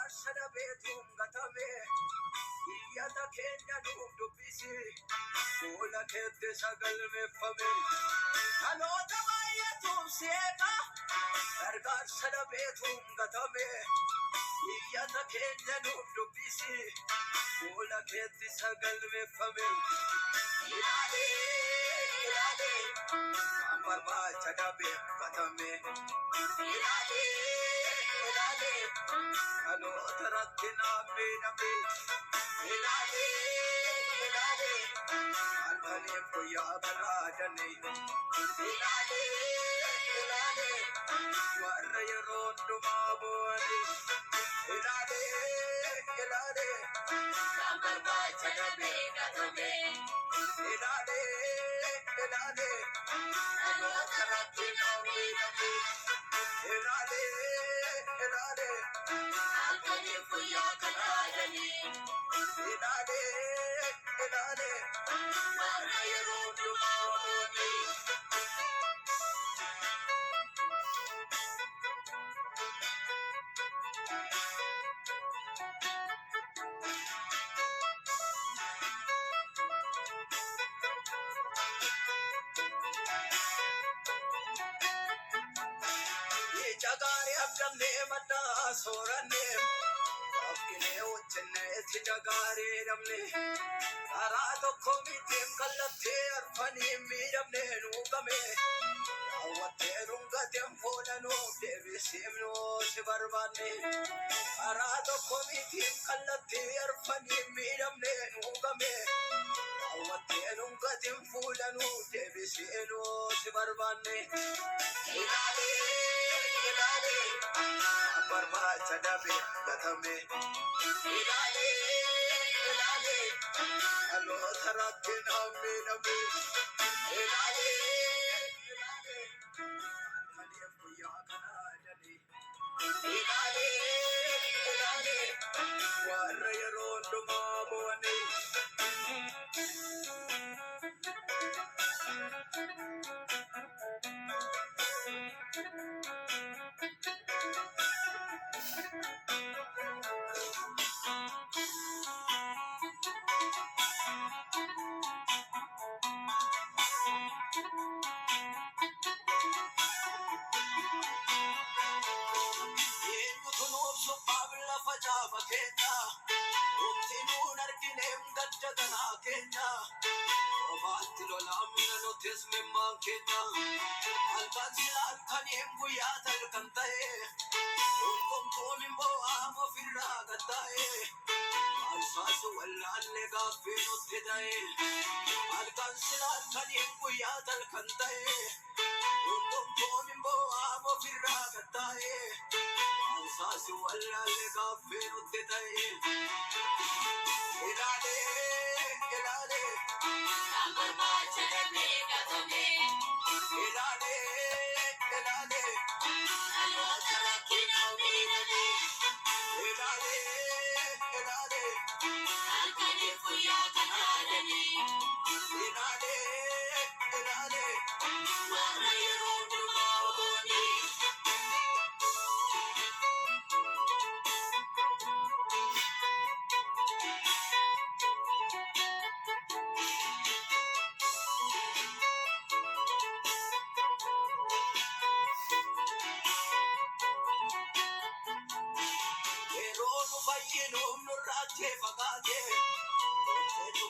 Gargarsada beetum gatame iyyata keenya nuuf dubbisi fuula keetti sagalmeeffame dhaloota baay'atuuf seeqa gargaarsada beetum gatame iyyata keenya nuuf dubbisi fuula keetti sagalmeeffame ilaale barbaacha dhabeef gatame ilaale dhaloota rakkinaa miidhame ilaale halkaniif guyyaa galaadhane ilaale warra yeroo hundumaa bu'ani ilaale barbaacha dhabeef gatame ilaale dhaloota rakkinaa miidhame ilaale halkaniif guyyaa galaadhane ilaale warra yeroo hundumaa bu'ani jagaari abdamne madda soranne abkine uchenne itti jagaari damne karaa tokko mitiin kallattee arfanii miidhamne nuugame raawwattee rungateen fuudhanuuf deebisiifnuu si barbaanne karaa tokko mitiin kallattee arfanii miidhamne nuugame raawwattee rungateen fuudhanuuf deebisiifnuu si barbaanne ilaale barbaacha dhabeef gatame ilaale dhaloota rakkinaa miidhame ilaale halkaniif guyyaa galaadhane ilaale warra yeroo hundumaa bu'ani Facafa Kenya, Umtinuun argineem gadda ganaa keenya, obaatti lolaamna nutis mimmaan keenya, halkan sila halkaniin guyyaa talkan ta'e, hundumtuun immoo aama ofirraa gatta'e, maalsaasu wallaalle gaaffii nutti ta'e, halkan sila halkaniin guyyaa talkan ta'e, hundumtuun immoo aama ofirraa gatta'e, maalsaasu wallaalle gaaffii nutti ta'e ilaale barbaacha dhabeef gatame ilaale dhaloota rakkinaa miidhame ilaale halkaniif guyyaa galaadhane ilaale warra yeroo hundumaa bu'ani fayyinum nurraatee fagaatee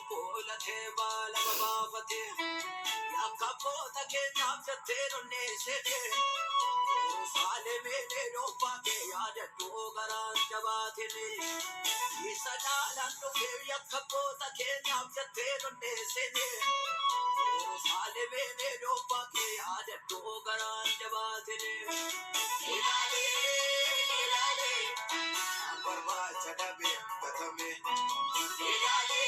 Koolate baala babaafate yakkaboota keenyaaf jettee donneessite Yerusaalemee dhoofaa kee yaadadhu garaan jabaatine isa dhaalaan dhufee yakkaboota keenyaaf jettee donneessite Yerusaalemee dhoofaa kee yaadadhu garaan jabaatine ilaale barbaacha dhabeef gatame ilaale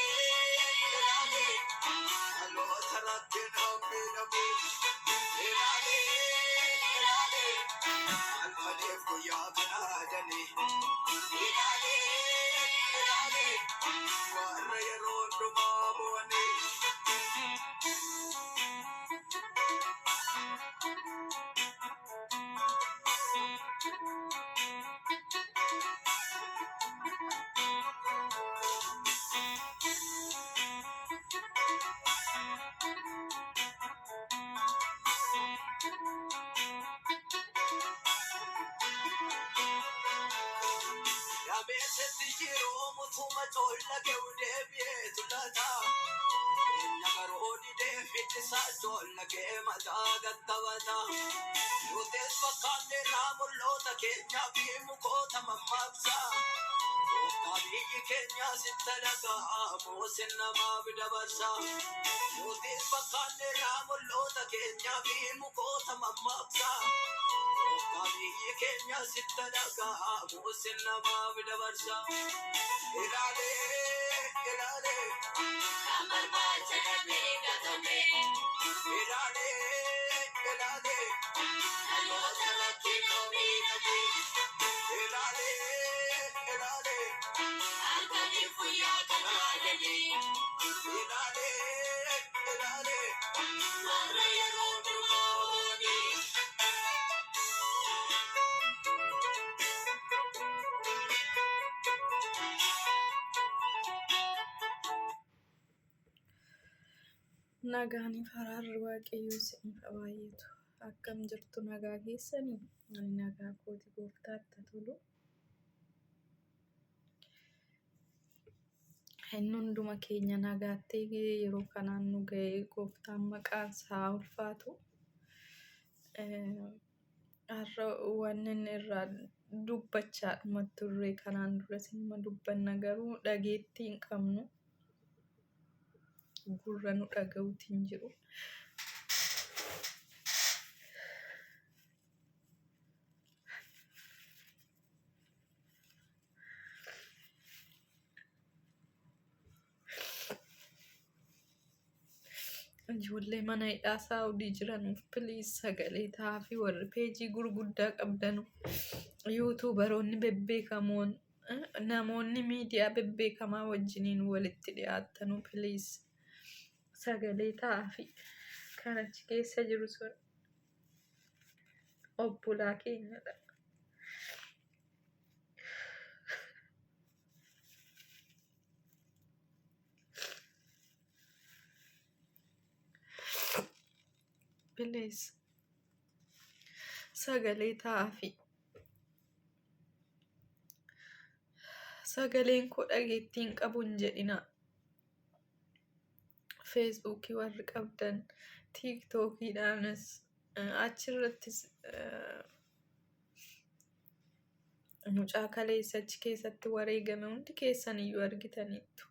dhaloota rakkinaa miidhame ilaale halkaniif guyyaa galaadhane ilaale warra yeroo hundumaa bu'ani Yabeessatti jiruu mutuma coolla keewudee biyyeetu laata. Nagaroo didee fittisaa coolla kee mataa gattabata. Nutis fakkaannee raamolloota keenya fi mukoota mammaaksa. Gooftaa biyyi keenya sitta dhagaa moosin namaaf dabarsa. Nutis fakkaannee raamolloota keenya fi mukoota mammaaksa. Gooftaa biyyi keenya sitta dhagaa moosin namaaf dabarsa. Ilaalee, ilaalee. Kamarmaacha dhabee gatamee. Ilaalee, ilaalee. Dhaloota rakkinoo miidhagee. Ilaalee, ilaalee. Halkanii guyyaa kanaa jedhee. Ilaalee, ilaalee. Warra yeroo durboonii. Nagaanii faraarri waaqayyoo isiniif haa baay'atu. Akkam jirtu nagaa keessanii? Ani nagaa kooti gooftaatti haa tolu. Inni hunduma keenya nagaatti eegee yeroo kanaan nu ga'e gooftaan maqaan isaa haa ulfaatu. Har'a waan inni irraa dubbachaa dhuma turre kanaan duras inuma dubbanna garuu dhageettii hin qabnu. Gurra nu dhaga'uuti hin jiru. Ijoollee mana hidhaa Saawudii jiranuuf piliis sagalee ta'aa fi warri peejii gurguddaa qabdanu yuutuubaroonni bebbeekamoon namoonni miidiyaa bebbeekamaa wajjiniin walitti dhiyaattanu piliis sagalee ta'aa fi kan achi keessa jiru sun obbolaa keenyadha. Piliis sagalee ta'aa fi sagaleen koo dhageettii hin qabu hin jedhina. Feesbuukii warri qabdan, tiiktookiidhaanis achirrattis mucaa kaleessa achi keessatti wareegame hundi keessan iyyuu argitaniittu.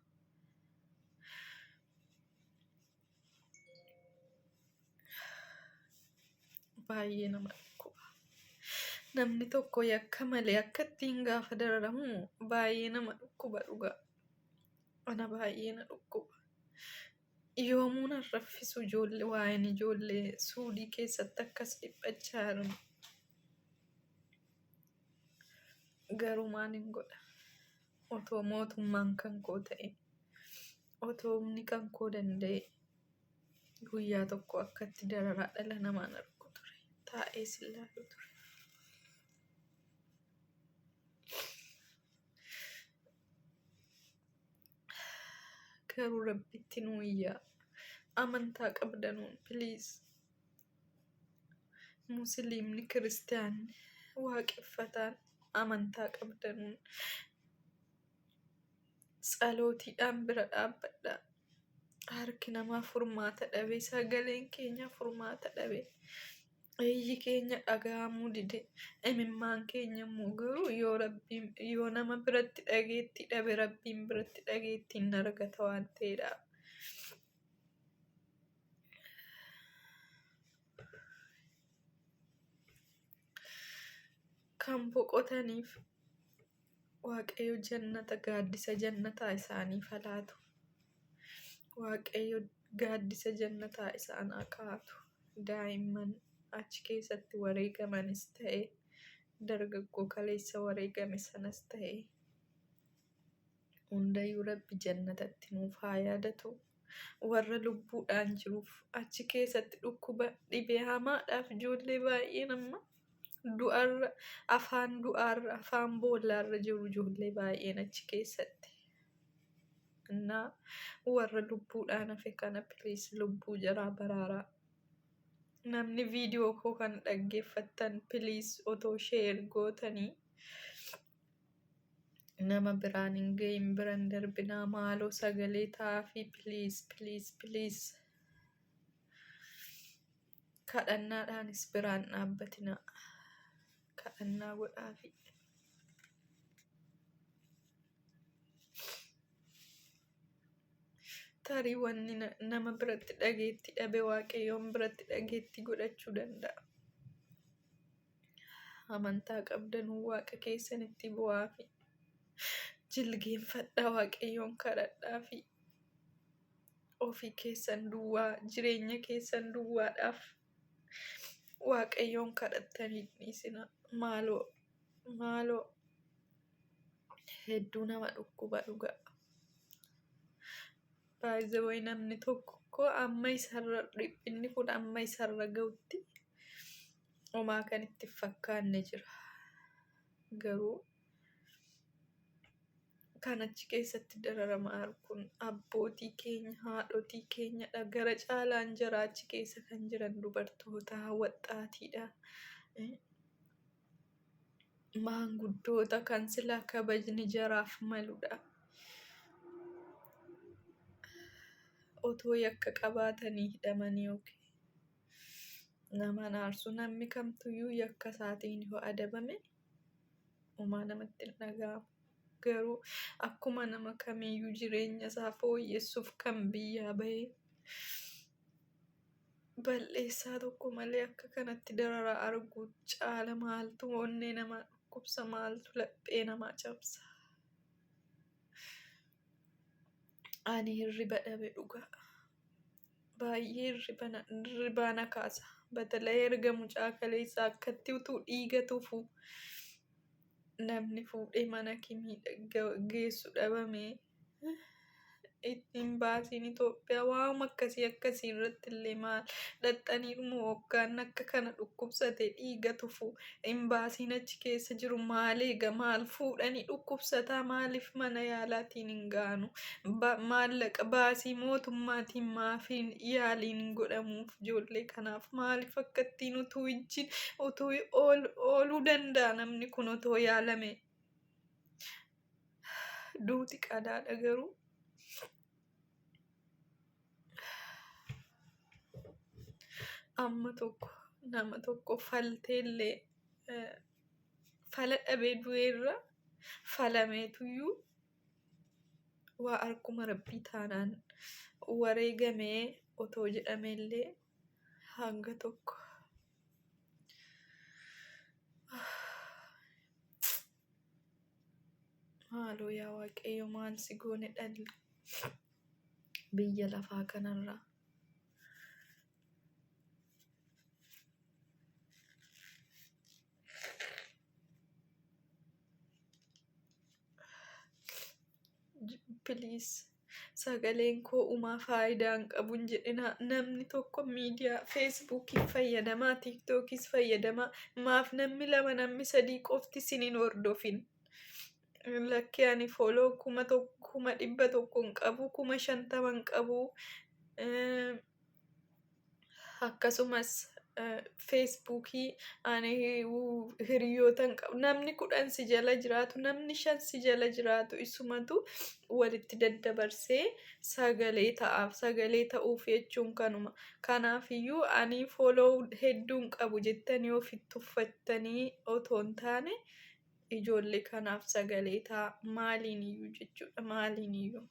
Baay'ee nama dhukkuba. Namni tokko yakka malee akka ittiin gaafa dararamu baay'ee nama dhukkuba dhugaa. Ana baay'ee na dhukkuba. Yoomuu na raffisu ijoollee waa'een ijoollee Suudii keessatti akkas dhiphachaa jiran. Garuu maal hin godha? Otoo mootummaan kan koo ta'e, otoo humni kan koo danda'e guyyaa tokko akkatti dararaa dhala namaan argu ture. Taa'ee sillaaluu ture. Garuu rabbitti nu iyyaa. Amantaa qabdanuun piliis. Musliimni, kiristaanni, waaqeffataan amantaa qabdanuun tsalootiidhaan bira dhaabbadhaa. Harki namaa furmaata dhabe, sagaleen keenya furmaata dhabe, iyyi keenya dhaga'amuu dide, imimmaan keenya immoo garuu yoo nama biratti dhageetti dhabe rabbiin biratti dhageetti hin argata waan ta'eedha. Kan boqotaniif waaqayyo jannata gaaddisa jannataa isaaniif haa laatu. Waaqayyo gaaddisa jannataa isaan haa kaa'atu. Daa'imman achi keessatti wareegamanis ta'e, dargaggoo kaleessa wareegame sanas ta'e, hundayyuu rabbi jannatatti nuuf haa yaadatu. Warra lubbuudhaan jiruuf achi keessatti dhukkuba dhibee hamaadhaaf ijoollee baay'een amma du'arra afaan boollaarra jiru ijoollee baay'een achi keessatti. Innaa warra lubbuudhaan hafe kana piliis lubbuu jaraa baraaraa. Namni viidiyoo koo kan dhaggeeffattan piliis otoo sheer gootanii nama biraan hin gahin biran darbinaa maaloo sagalee ta'aafi please kadhannaadhaanis biraan dhaabbatinaa kadhannaa godhaafi. Tarii wanni nama biratti dhageetti dhabe waaqayyoon biratti dhageetti godhachuu danda'a. Amantaa qabdanuu waaqa keessanitti bu'aafi jilgeenfadhaa waaqayyoon kadhadhaafi ofii keessan duwwaa jireenya keessan duwwaadhaaf waaqayyoon kadhattanii dhiisina. Maaloo hedduu nama dhukkuba dhugaa. Baay'ee namni tokko amma isarra dhiphinni kun amma isarra ga'utti homaa kan itti fakkaanne jira. Garuu kan achi keessatti dararamaa kun abbootii keenya haadhotii keenyadha. Gara caalaan jara achi keessa kan jiran dubartoota waxxaatiidha. Maanguddoota kan silaa kabajni jaraaf maludha. Otoo yakka qabaatanii hidhamanii nama aarsu namni kamtuyyuu yakka isaatiin yoo adabame homaa namatti hin dhaga'amu. Garuu akkuma nama kamiiyyuu jireenya isaa fooyyessuuf kan biyyaa bahee balleessaa tokko malee akka kanatti dararaa arguu caala maaltu onnee namaa dhukkubsa, maaltu laphee namaa cabsa. Ani hirriba dhabe dhugaa. Baay'ee hirribaa na kaasa. Batalee erga mucaa kaleessaa akkatti utuu dhiiga tufu namni fuudhee mana kimii geessu dhabame ittiin baasiin Itoophiyaa waa'uma akkasii irratti illee maal dhaxxaniirumoo hoggaan akka kana dhukkubsate dhiiga tufu hin baasiin achi keessa jiru maal eega maal fuudhanii dhukkubsataa maaliif mana yaalaatiin hin gaanu maallaqa baasii mootummaatiin maafiin yaaliin hin godhamuuf ijoollee kanaaf maaliif akka ittiin utuu ijjiin utuu ooluu danda'a namni kun otoo yaalame duuti qadaadha garuu. Amma nama tokko falteellee fala dhabee du'eerra falameetuyyuu waa harkuma rabbii taanaan wareegamee otoo jedhameellee hanga tokko. Maaloo yaa waaqayyo maal si goone dhalli biyya lafaa kanarraa. Please sagaleen koo umaa faayidaa hin qabu hin jedhina. Namni tokko miidiyaa feesbuukii fayyadamaa tiiktookis fayyadamaa maaf namni lama namni sadii qofti isiniin hordofin. Lakkee ani fooloo 100,000 hin qabu 50,000 hin qabu. Akkasumas feesbuukii ani hiriyoota hin qabu. Namni 10 si jala jiraatu namni 5 si jala jiraatu isumatu walitti daddabarsee sagalee ta'aaf sagalee ta'uuf jechuun kanuma. Kanaafiyyuu ani fooloo hedduu hin qabu jettanii ofitti uffattanii otoo hin taane ijoollee kanaaf sagalee ta'a maaliiniyyuu jechuudha maaliiniyyuu.